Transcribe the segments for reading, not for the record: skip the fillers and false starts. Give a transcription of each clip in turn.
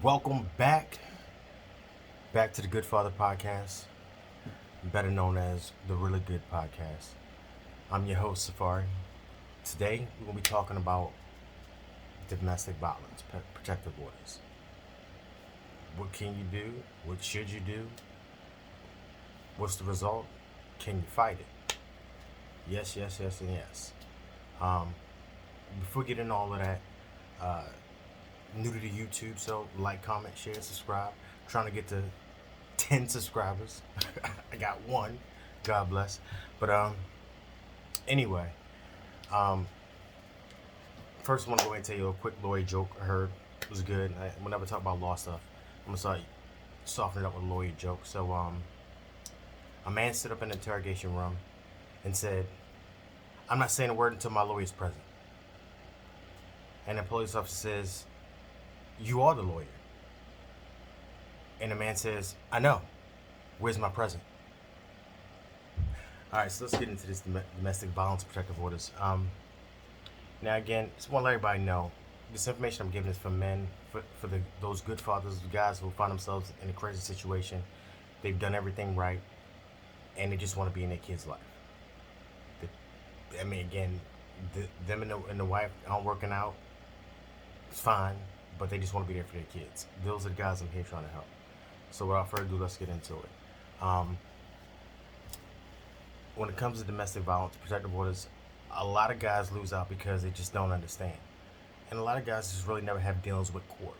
Welcome back to the Good Father Podcast, better known as the Really Good Podcast. I'm your host, Safari. Today, we're going to be talking about domestic violence, protective orders. What can you do? What should you do? What's the result? Can you fight it? Yes, yes, yes, and yes. Um, Before we get into all of that, uh, new to the YouTube, so like, comment, share, subscribe. I'm trying to get to 10 subscribers. I got one. God bless. But anyway, um, first I want to go ahead and tell you a quick lawyer joke I heard. It was good. Whenever I talk about law stuff, I'm gonna start softening it up with a lawyer joke. So a man stood up in the interrogation room and said, "I'm not saying a word until my lawyer's present." And the police officer says, "You are the lawyer." And the man says, "I know. Where's my present?" All right, so let's get into this domestic violence protective orders. Now, again, just want to let everybody know this information I'm giving is for men, for those good fathers, the guys who find themselves in a crazy situation. They've done everything right, and they just want to be in their kid's life. Again, them and the wife aren't working out. It's fine, but they just want to be there for their kids. Those are the guys I'm here trying to help. So without further ado, let's get into it. When it comes to domestic violence, protective orders, a lot of guys lose out because they just don't understand. And a lot of guys just really never have dealings with court.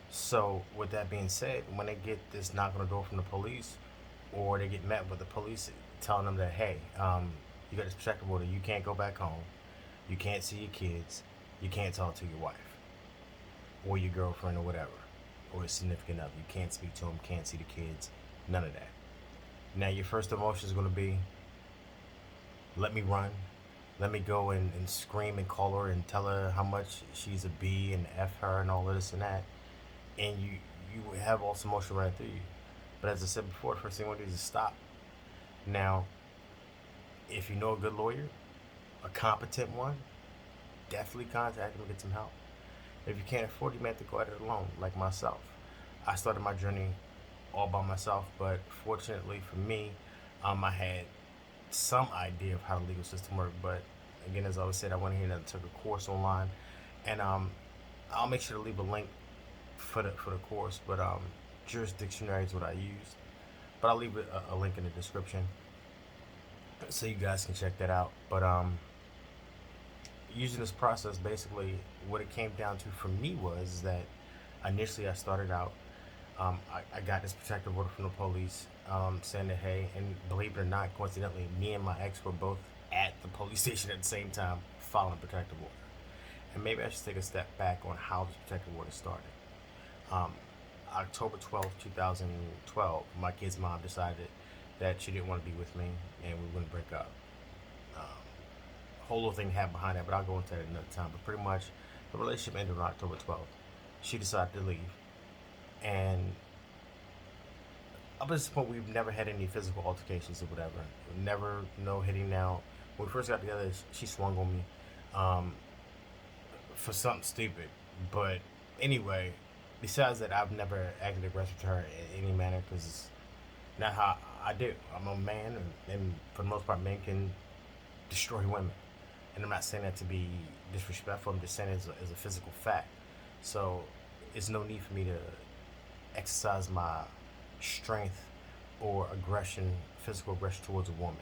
So, with that being said, when they get this knock on the door from the police, or they get met with the police telling them that, hey, you got this protective order, you can't go back home, you can't see your kids, you can't talk to your wife, or your girlfriend, or whatever, or your significant other. You can't speak to them, can't see the kids, none of that. Now, your first emotion is going to be, let me run. Let me go and scream and call her and tell her how much she's a B and F her and all of this and that. And you have all this emotion running through you. But as I said before, the first thing you want to do is stop. Now, if you know a good lawyer, a competent one, definitely contact them and get some help. If you can't afford it, you may have to go at it alone, like myself. I started my journey all by myself, but fortunately for me, I had some idea of how the legal system worked. But again, as I always said, I went ahead and took a course online, and I'll make sure to leave a link for the course. But jurisdictionary is what I used, but I'll leave a link in the description so you guys can check that out. But using this process, basically, what it came down to for me was that initially I started out. I got this protective order from the police saying that, hey, and believe it or not, coincidentally, me and my ex were both at the police station at the same time filing a protective order. And maybe I should take a step back on how this protective order started. Um, October 12th, 2012, my kid's mom decided that she didn't want to be with me and we wouldn't break up. Whole little thing happened behind that, but I'll go into that another time. But pretty much, the relationship ended on October 12th. She decided to leave, and up to this point, we've never had any physical altercations or whatever. Never, no hitting. Now, when we first got together, she swung on me for something stupid. But anyway, besides that, I've never acted aggressive to her in any manner because it's not how I do. I'm a man, and for the most part, men can destroy women. And I'm not saying that to be disrespectful. I'm just saying it as a physical fact. So, it's no need for me to exercise my strength or aggression, physical aggression towards a woman.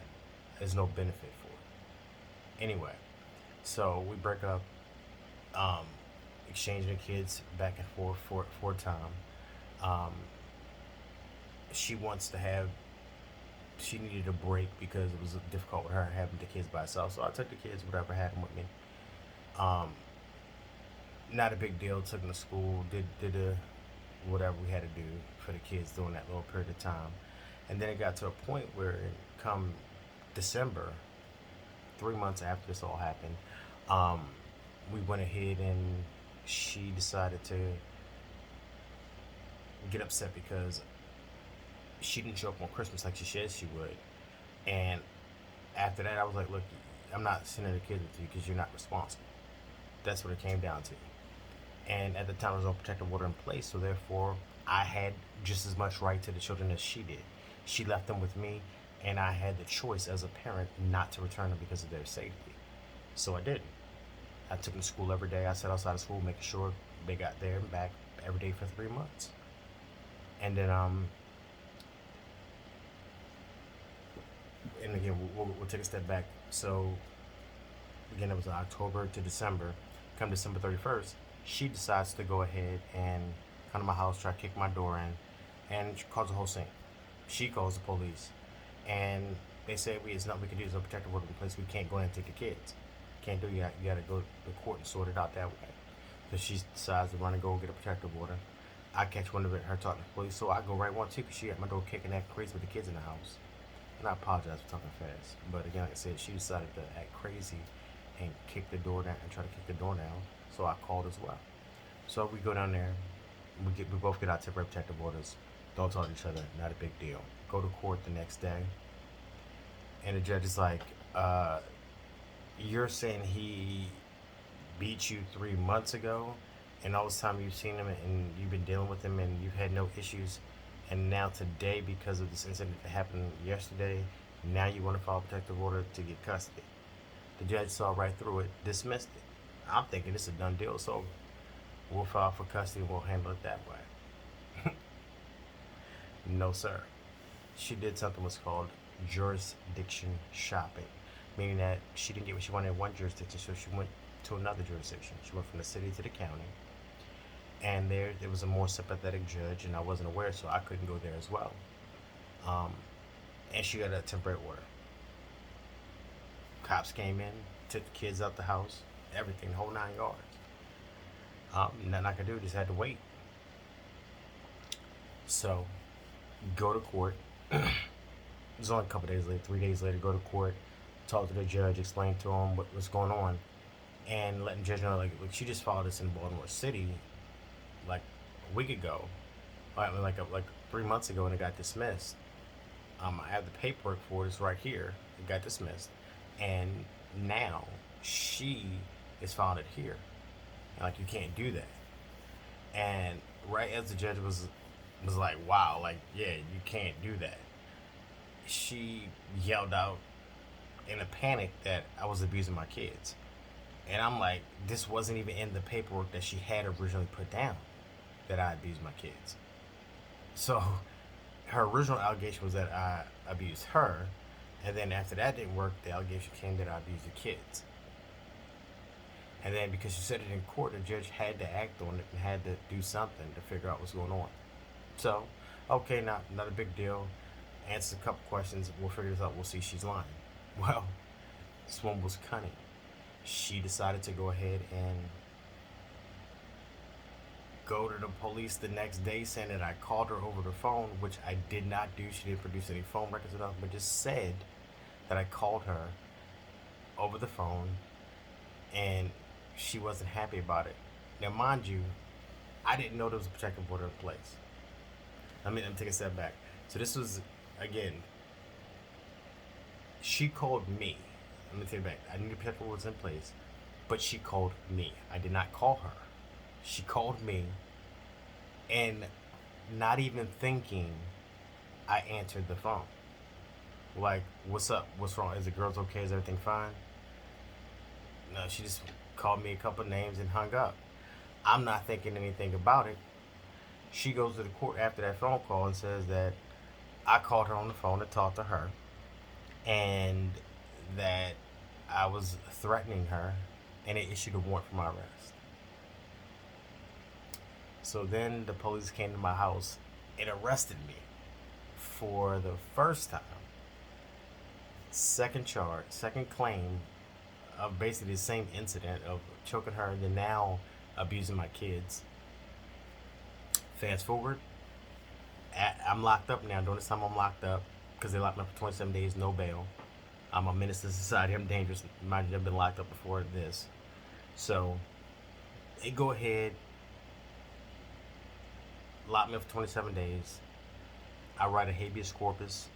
There's no benefit for it. Anyway, so we break up, um, exchanging the kids back and forth for a time. Um, she wants to have, she needed a break because it was difficult with her having the kids by herself. So I took the kids, whatever had them with me. Um, Not a big deal. Took them to school, did whatever we had to do for the kids during that little period of time. And then it got to a point where, come December, 3 months after this all happened, um, we went ahead and she decided to get upset because she didn't show up on Christmas like she said she would. And after that, I was like, look, I'm not sending the kids with you because you're not responsible. That's what it came down to. And at the time, there was no protective order in place, so therefore, I had just as much right to the children as she did. She left them with me, and I had the choice as a parent not to return them because of their safety. So I did. I took them to school every day. I sat outside of school, making sure they got there and back every day for 3 months. And then, and again, we'll take a step back. So, again, it was October to December. Come December 31st, she decides to go ahead and come to my house, try to kick my door in, and she calls the whole scene. She calls the police, and they say, "It's nothing we can do. There's no protective order in place. We can't go in and take the kids. Can't do it. You got to go to court and sort it out that way." So she decides to run and go get a protective order. I catch wind of it, her talking to the police, so I go right one too, because she got my door kicking that crazy with the kids in the house. And I apologize for talking fast, but again, like I said, she decided to act crazy and kick the door down and try to kick the door down. So I called as well. So we go down there. We both get our temporary protective orders. Don't talk to each other. Not a big deal. Go to court the next day, and the judge is like, "You're saying he beat you 3 months ago, and all this time you've seen him and you've been dealing with him and you've had no issues, and now today, because of this incident that happened yesterday, now you want to file a protective order to get custody?" The judge saw right through it, dismissed it. I'm thinking it's a done deal, so we'll file for custody and we'll handle it that way. No, sir. She did something what's called jurisdiction shopping, meaning that she didn't get what she wanted in one jurisdiction, so she went to another jurisdiction. She went from the city to the county, and there was a more sympathetic judge, and I wasn't aware, so I couldn't go there as well. Um, and she got a temporary order. Cops came in, took the kids out the house, everything, the whole 9 yards. Nothing I could do, just had to wait. So, go to court. It was only a couple days later, 3 days later, go to court, talk to the judge, explain to him what was going on, and letting the judge know, like she just filed this in Baltimore City, like a week ago, like 3 months ago, and it got dismissed. I have the paperwork for it. It's right here. It got dismissed, and now she is filed it here, and like you can't do that. And right as the judge was like, "Wow, like yeah, you can't do that," she yelled out in a panic that I was abusing my kids. And I'm like, this wasn't even in the paperwork that she had originally put down, that I abused my kids. So her original allegation was that I abused her, and then after that didn't work, the allegation came that I abused the kids. And then because she said it in court, the judge had to act on it and had to do something to figure out what's going on. So, okay, not a big deal. Answer a couple questions. We'll figure this out. We'll see if she's lying. Well, this one was cunning. She decided to go ahead and go to the police the next day, saying that I called her over the phone, which I did not do. She didn't produce any phone records or nothing, but just said that I called her over the phone, and she wasn't happy about it. Now, mind you, I didn't know there was a protective order in place. Let me take a step back. So this was, again, she called me. Let me take it back. I knew the protective order was in place, but she called me. I did not call her. She called me, and not even thinking, I answered the phone. Like, "What's up? What's wrong? Is the girls okay? Is everything fine?" No, she just called me a couple names and hung up. I'm not thinking anything about it. She goes to the court after that phone call and says that I called her on the phone to talk to her, and that I was threatening her, and they issued a warrant for my arrest. So then the police came to my house and arrested me for the first time. Second charge, second claim of basically the same incident of choking her and then now abusing my kids. Fast forward, I'm locked up now. During this time I'm locked up because they locked me up for 27 days, no bail. I'm a menace to society. I'm dangerous. Mind you, I've been locked up before this. So they go ahead, lock me up for 27 days. I write a habeas corpus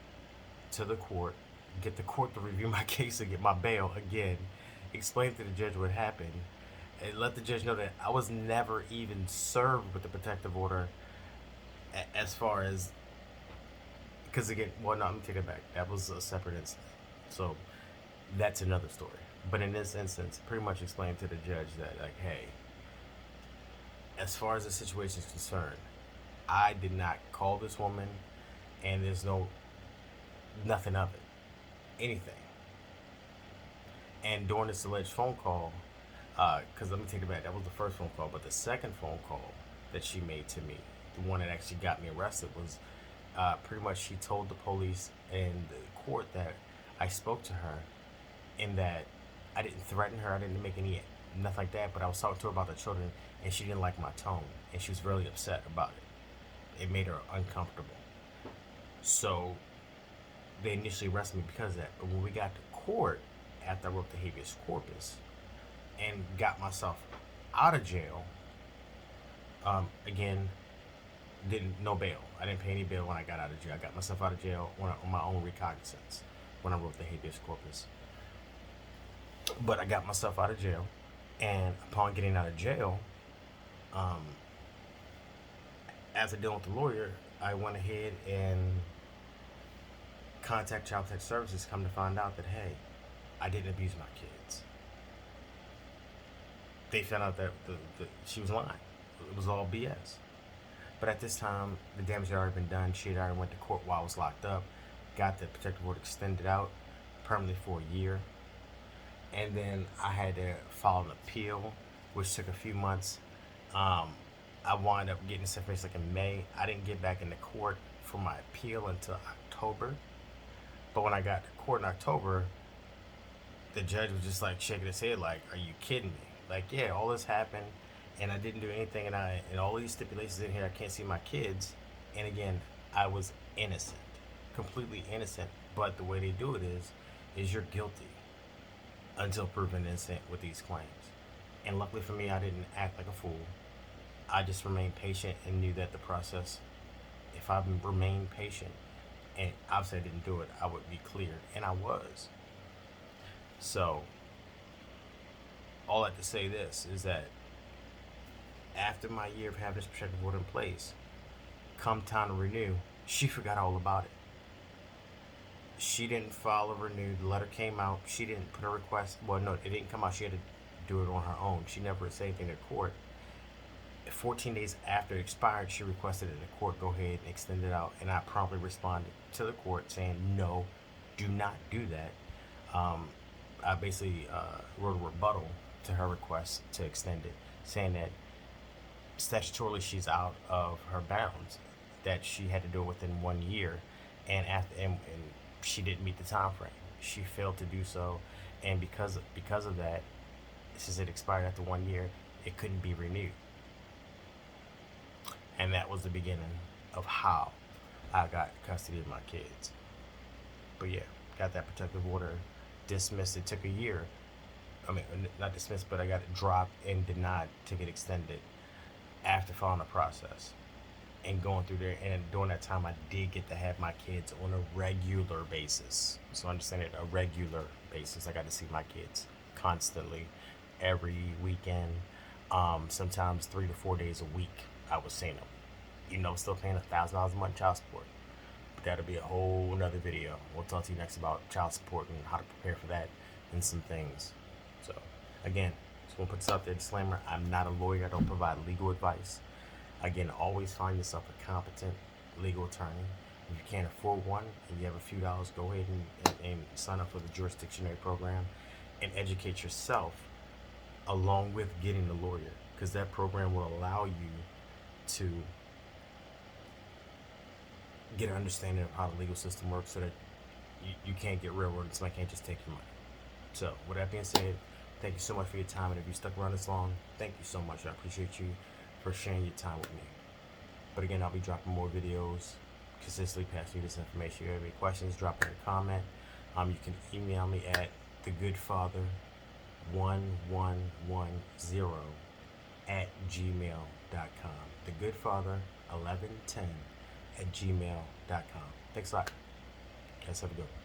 to the court, get the court to review my case and get my bail again, explain to the judge what happened, and let the judge know that I was never even served with the protective order as far as, because again, well, no, let me take it back. That was a separate incident. So that's another story. But in this instance, pretty much explained to the judge that, like, hey, as far as the situation is concerned, I did not call this woman, and there's nothing of it, anything. And during this alleged phone call, because let me take it back, that was the first phone call, but the second phone call that she made to me, the one that actually got me arrested, was pretty much she told the police and the court that I spoke to her, in that I didn't threaten her, I didn't make nothing like that, but I was talking to her about the children, and she didn't like my tone, and she was really upset about it. It made her uncomfortable. So they initially arrested me because of that. But when we got to court, after I wrote the habeas corpus and got myself out of jail, again, no bail. I didn't pay any bail when I got out of jail. I got myself out of jail on my own recognizance when I wrote the habeas corpus. But I got myself out of jail, and upon getting out of jail, after dealing with the lawyer, I went ahead and contacted Child Protective Services, come to find out that, hey, I didn't abuse my kids. They found out that she was lying. It was all BS. But at this time, the damage had already been done. She had already went to court while I was locked up, got the protective order extended out permanently for a year. And then I had to file an appeal, which took a few months. I wound up getting this information like in May. I didn't get back into court for my appeal until October. But when I got to court in October, the judge was just like shaking his head like, are you kidding me? Like, yeah, all this happened and I didn't do anything, and all these stipulations in here, I can't see my kids. And again, I was innocent, completely innocent. But the way they do it is you're guilty until proven innocent with these claims. And luckily for me, I didn't act like a fool. I just remained patient and knew that the process, if I remained patient, and obviously I didn't do it, I would be cleared, and I was. So, all I have to say this is that after my year of having this protective order in place, come time to renew, she forgot all about it. She didn't file a renew. The letter came out. She didn't put a request. Well, no, it didn't come out. She had to do it on her own. She never said anything to court. 14 days after it expired, she requested that the court go ahead and extend it out, and I promptly responded to the court saying, no, do not do that. I basically wrote a rebuttal to her request to extend it, saying that statutorily she's out of her bounds, that she had to do it within 1 year, and she didn't meet the time frame. She failed to do so, and because of that, since it expired after 1 year, it couldn't be renewed. And that was the beginning of how I got custody of my kids. But yeah, got that protective order dismissed. It took a year. I mean, not dismissed, but I got it dropped and denied to get extended after following the process and going through there. And during that time, I did get to have my kids on a regular basis. So understand it, a regular basis. I got to see my kids constantly, every weekend, sometimes 3 to 4 days a week. I was seeing them. Still paying $1,000 a month child support. But that'll be a whole nother video. We'll talk to you next about child support and how to prepare for that and some things. So, again, just want to put this out there, disclaimer, I'm not a lawyer. I don't provide legal advice. Again, always find yourself a competent legal attorney. If you can't afford one and you have a few dollars, go ahead and sign up for the jurisdictionary program and educate yourself along with getting the lawyer, because that program will allow you to get an understanding of how the legal system works, so that you can't get railroaded, somebody can't just take your money. So, with that being said, thank you so much for your time, and if you stuck around this long, thank you so much. I appreciate you for sharing your time with me. But again, I'll be dropping more videos, consistently passing you this information. If you have any questions, drop it in a comment. You can email me at thegoodfather1110@gmail.com. Thegoodfather1110@gmail.com. Thanks a lot. Guys, have a good one.